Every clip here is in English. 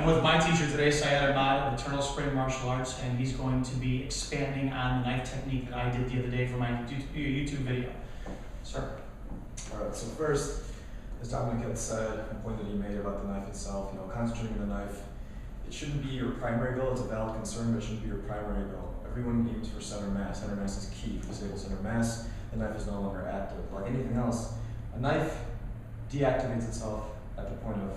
I'm with my teacher today, Syed Ahmad of Eternal Spring Martial Arts, and he's going to be expanding on the knife technique that I did the other day for my YouTube video. Sir? Alright, so first, as Dominick had said, the point that he made about the knife itself, concentrating on the knife, it shouldn't be your primary goal. It's a valid concern, but it shouldn't be your primary goal. Everyone aims for center mass. Center mass is key. If you disable center mass, the knife is no longer active. Like anything else, a knife deactivates itself at the point of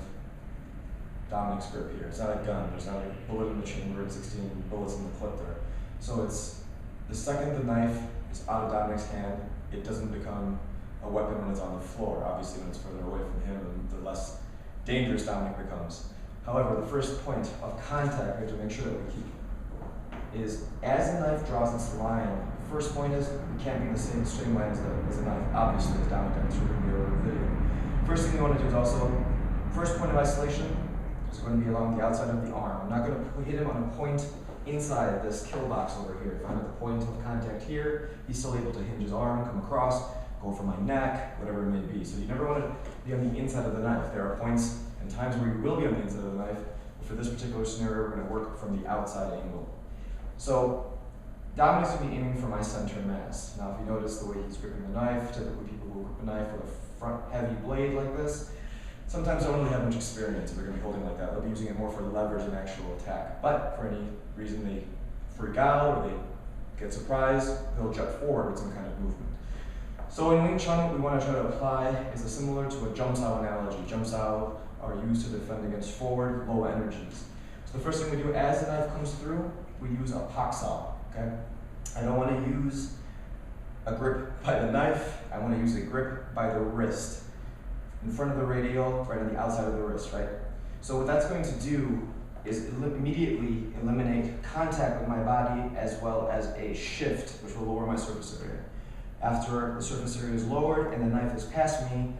Dominick's grip here. It's not a gun. There's not a bullet in the chamber and 16 bullets in the clip there. So it's the second the knife is out of Dominick's hand, it doesn't become a weapon when it's on the floor. Obviously, when it's further away from him, the less dangerous Dominick becomes. However, the first point of contact we have to make sure that we keep is as the knife draws its line. The first point is it can't be in the same straight line as the knife, obviously, as Dominick demonstrated in the earlier video. First thing you want to do is also, first point of isolation is going to be along the outside of the arm. I'm not going to hit him on a point inside this kill box over here. If I'm at the point of contact here, he's still able to hinge his arm, come across, go for my neck, whatever it may be. So you never want to be on the inside of the knife. There are points and times where you will be on the inside of the knife, but for this particular scenario, we're going to work from the outside angle. So Dominick's going to be aiming for my center mass. Now, if you notice the way he's gripping the knife, typically people who grip a knife with a front heavy blade like this, sometimes don't really have much experience if they're going to be holding like that. They'll be using it more for leverage than actual attack. But for any reason they freak out or they get surprised, they'll jet forward with some kind of movement. So in Wing Chun, what we want to try to apply is similar to a jump sao analogy. Jump sao are used to defend against forward, low energies. So the first thing we do as the knife comes through, we use a pak sao, okay? I don't want to use a grip by the knife, I want to use a grip by the wrist. In front of the radial, right on the outside of the wrist, right? So what that's going to do is immediately eliminate contact with my body as well as a shift, which will lower my surface area. After the surface area is lowered and the knife is past me,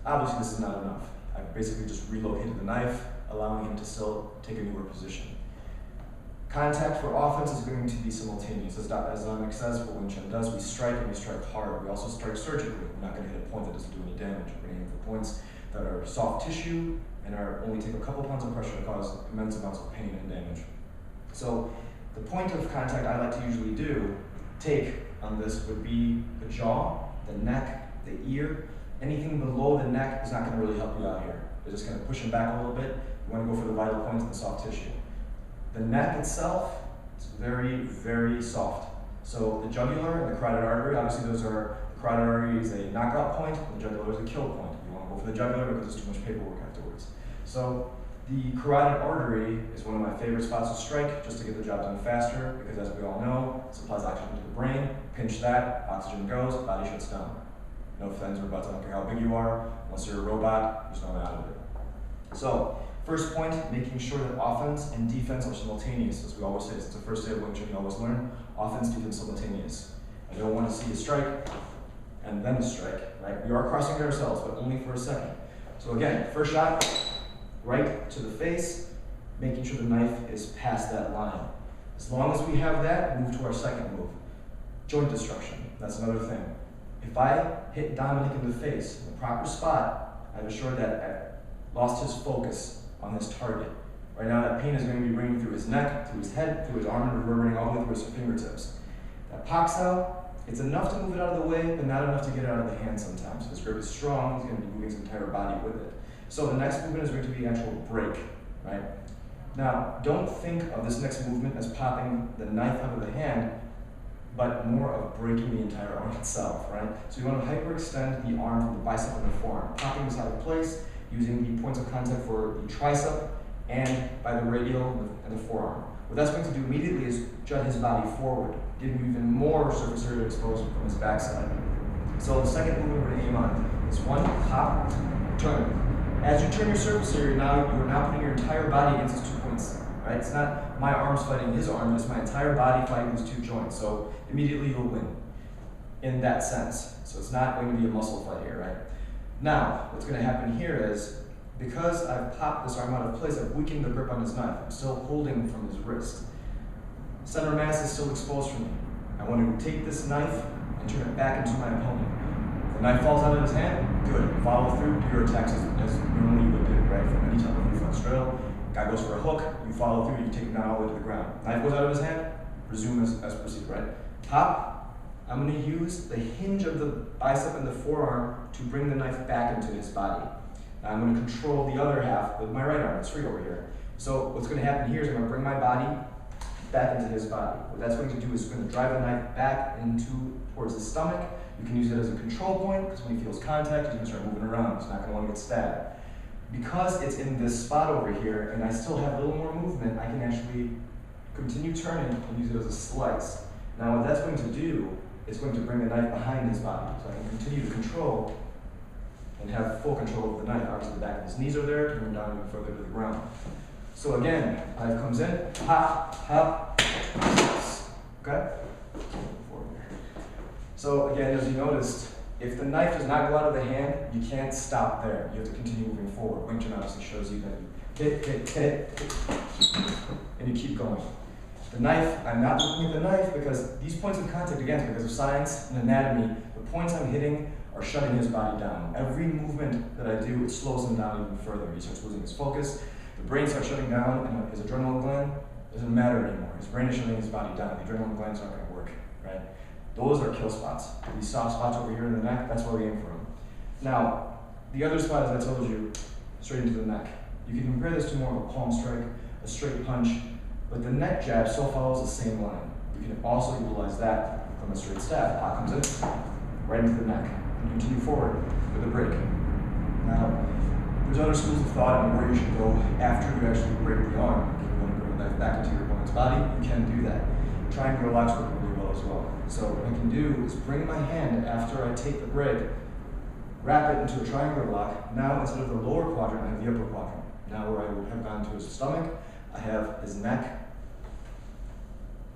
obviously this is not enough. I've basically just relocated the knife, allowing him to still take a newer position. Contact for offense is going to be simultaneous. As Dominick says, what Wing Chun does, we strike and we strike hard. We also strike surgically. We're not going to hit a point that doesn't do any damage. We're going to aim for points that are soft tissue and only take a couple pounds of pressure to cause immense amounts of pain and damage. So the point of contact I like to usually take on this would be the jaw, the neck, the ear. Anything below the neck is not going to really help you out here. They're just going to push him back a little bit. You want to go for the vital points and the soft tissue. The neck itself is very, very soft. So the jugular and the carotid artery, obviously the carotid artery is a knockout point, and the jugular is a kill point. You want to go for the jugular because there's too much paperwork afterwards. So the carotid artery is one of my favorite spots to strike, just to get the job done faster, because as we all know, it supplies oxygen to the brain. Pinch that, oxygen goes, body shuts down. No offense or buts, I don't care how big you are, unless you're a robot, there's no way out of it. So, first point, making sure that offense and defense are simultaneous. As we always say, since the first day of Wing Chun, you always learn offense, defense, simultaneous. I don't want to see a strike and then a strike, right? We are crossing ourselves, but only for a second. So again, first shot, right to the face, making sure the knife is past that line. As long as we have that, move to our second move. Joint destruction, that's another thing. If I hit Dominick in the face in the proper spot, I've assured that I lost his focus on his target. Right now, that pain is going to be ringing through his neck, through his head, through his arm, and reverberating all the way through his fingertips. That pak sao, it's enough to move it out of the way, but not enough to get it out of the hand sometimes. If his grip is strong, he's going to be moving his entire body with it. So the next movement is going to be an actual break, right? Now, don't think of this next movement as popping the knife out of the hand, but more of breaking the entire arm itself, right? So you want to hyperextend the arm from the bicep and the forearm, popping this out of place, using the points of contact for the tricep and by the radial and the forearm. What that's going to do immediately is jut his body forward, giving you even more surface area exposed from his backside. So the second movement we're going to aim on is one, hop, turn. As you turn your surface area, now you are now putting your entire body against these 2 points, right? It's not my arms fighting his arm, it's my entire body fighting these 2 joints. So immediately you'll win in that sense. So it's not going to be a muscle fight here, right? Now, what's going to happen here is, because I've popped this arm out of place, I've weakened the grip on his knife. I'm still holding from his wrist. Center mass is still exposed for me. I want to take this knife and turn it back into my opponent. If the knife falls out of his hand, good. Follow through, do your attacks as normally you would do, right? From any type of reflex drill. Guy goes for a hook, you follow through, you take him down all the way to the ground. Knife goes out of his hand, resume as proceed, right? Top, I'm going to use the hinge of the bicep and the forearm to bring the knife back into his body. Now I'm going to control the other half with my right arm, it's free over here. So what's going to happen here is I'm going to bring my body back into his body. What that's going to do is it's going to drive the knife back towards his stomach. You can use it as a control point, because when he feels contact, he can start moving around. He's not going to want to get stabbed. Because it's in this spot over here, and I still have a little more movement, I can actually continue turning and use it as a slice. Now what that's going to do, is going to bring the knife behind his body. So I can continue to control and have full control over the knife. Obviously the back of his knees are there, turn him down even further to the ground. So again, knife comes in, hop, hop, slice. Okay? So again, as you noticed, if the knife does not go out of the hand, you can't stop there. You have to continue moving forward. Wing Chun obviously shows you that you hit, and you keep going. The knife, I'm not looking at the knife because these points of contact, again, because of science and anatomy, the points I'm hitting are shutting his body down. Every movement that I do, it slows him down even further. He starts losing his focus, the brain starts shutting down, and his adrenaline gland doesn't matter anymore. His brain is shutting his body down. The adrenaline gland's not going to work, right? Those are kill spots. These soft spots over here in the neck, that's where we aim for them. Now, the other spot, as I told you, straight into the neck. You can compare this to more of a palm strike, a straight punch, but the neck jab still follows the same line. You can also utilize that from a straight stab. Pot comes in, right into the neck, and continue forward with a break. Now, there's other schools of thought on where you should go after you actually break the arm. If you want to bring the knife back into your opponent's body, you can do that. Triangular locks work really well as well. So what I can do is bring my hand after I take the break, wrap it into a triangular lock. Now instead of the lower quadrant, I have the upper quadrant. Now where I would have gone to his stomach, I have his neck.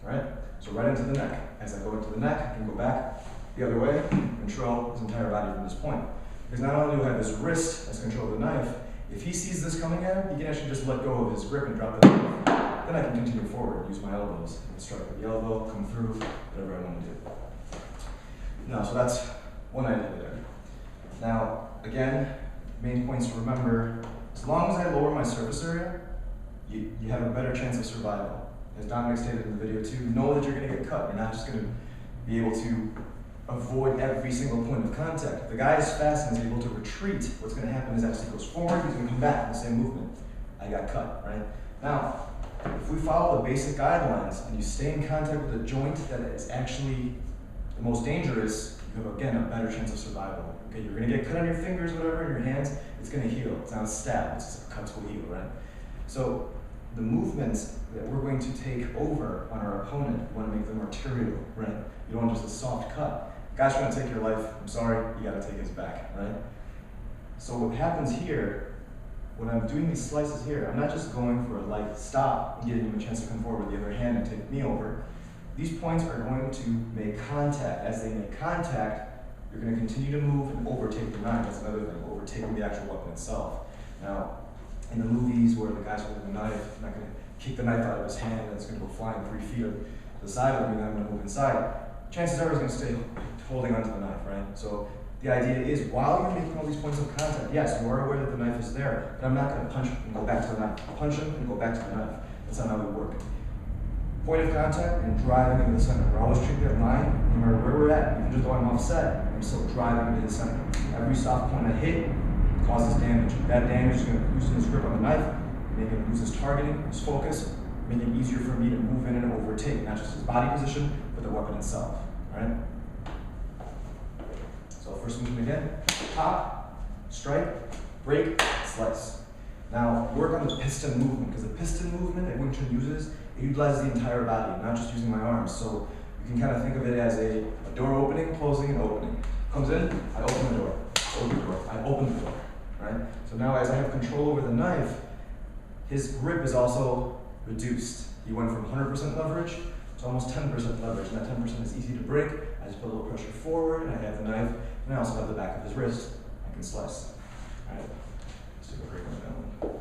Right? So right into the neck. As I go into the neck, I can go back the other way, control his entire body from this point. Because not only do I have his wrist as control of the knife, if he sees this coming at him, he can actually just let go of his grip and drop the knife. Then I can continue forward, use my elbows, and strike with the elbow, come through, whatever I want to do. Now, so that's one idea there. Now, again, main points to remember, as long as I lower my surface area, you have a better chance of survival. As Dominick stated in the video too, know that you're going to get cut. You're not just going to be able to avoid every single point of contact. If the guy is fast and is able to retreat, what's going to happen is as he goes forward, he's going to come back in the same movement. I got cut, right? Now, if we follow the basic guidelines and you stay in contact with a joint that is actually the most dangerous, you have, again, a better chance of survival. Okay, you're going to get cut on your fingers, whatever, in your hands, it's going to heal. It's not a stab, it's just a cut will heal, right? So the movements that we're going to take over on our opponent, we want to make them arterial, right? You don't want just a soft cut. Guy's trying to take your life, I'm sorry, you got to take his back, right? So what happens here, when I'm doing these slices here, I'm not just going for a light stop and giving him a chance to come forward with the other hand and take me over. These points are going to make contact. As they make contact, you're going to continue to move and overtake the knife. That's another thing, overtaking the actual weapon itself. Now, in the movies where the guy's holding the knife, I'm not going to kick the knife out of his hand and it's going to go flying 3 feet to the side of me and I'm going to move inside. Chances are he's going to stay holding onto the knife, right? So the idea is, while you're making all these points of contact, yes, you are aware that the knife is there, but I'm not going to punch and go back to the knife. Punch him and go back to the knife. That's not how we work. Point of contact and driving into the center. We're always treating that line, no matter where we're at, even just though I'm offset, I'm still driving into the center. Every soft point I hit causes damage. That damage is going to loosen his grip on the knife, make him lose his targeting, his focus, make it easier for me to move in and overtake, not just his body position, but the weapon itself. Right? So first movement again, pop, strike, break, slice. Now work on the piston movement, because the piston movement that Wing Chun uses, it utilizes the entire body, not just using my arms. So you can kind of think of it as a door opening, closing, and opening. Comes in, I open the door, open the door, I open the door. Right? So now as I have control over the knife, his grip is also reduced. He went from 100% leverage to almost 10% leverage, and that 10% is easy to break. I just put a little pressure forward, and I have the knife, and I also have the back of his wrist. I can slice. All right, let's take a break on that one.